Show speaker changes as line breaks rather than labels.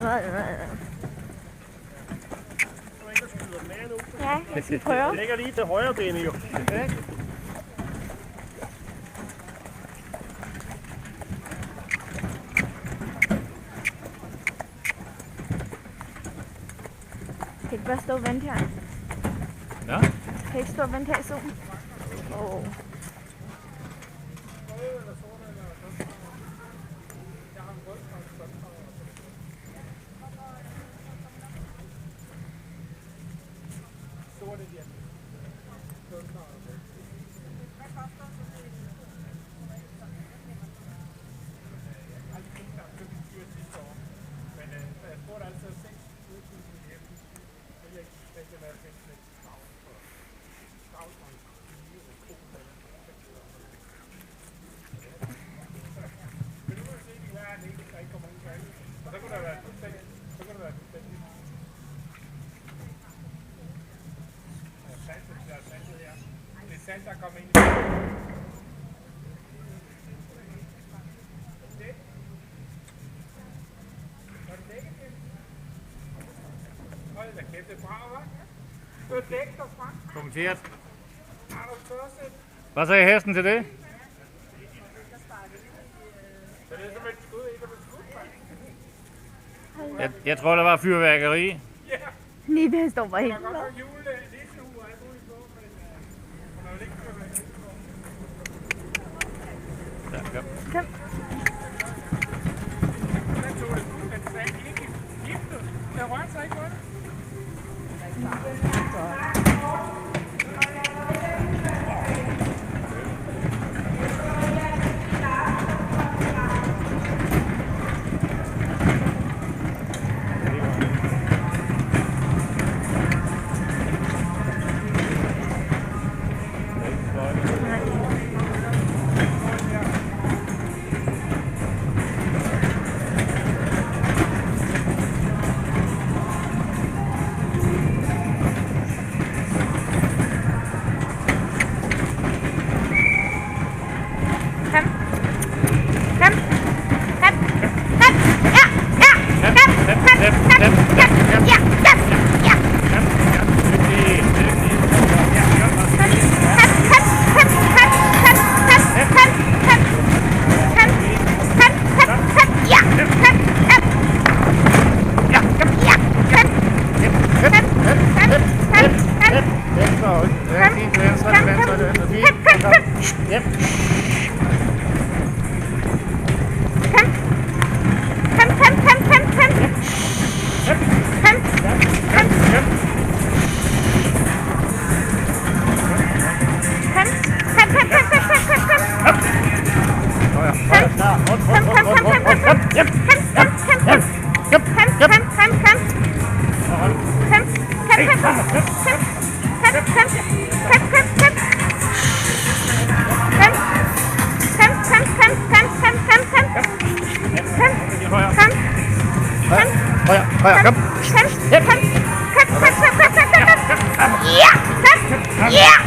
Ja, jeg skal prøve.
Det ligger lige til højre benet jo.
Kan ikke bare stå og vente her?
Ja.
Kan ikke stå og vente her i solen? Åh.
Der kommer ind i hold da kæft, det er bra, hva'? Du er dæk derfra.
Kommenteret.
Har du først?
Hvad sagde hesten til det?
Så det er som et skud, ikke som et skud,
Jeg tror, der var fyrværkeri.
Ja.
Lige det står bare helt
Der er godt
blå.
nok julelissehue og alt muligt på, men hun har jo ikke fyrværkeri på.
Ja, kom.
Kom.
Den tog det ud, den sagde ikke giftet. Der rørte sig ikke på det.
Ja!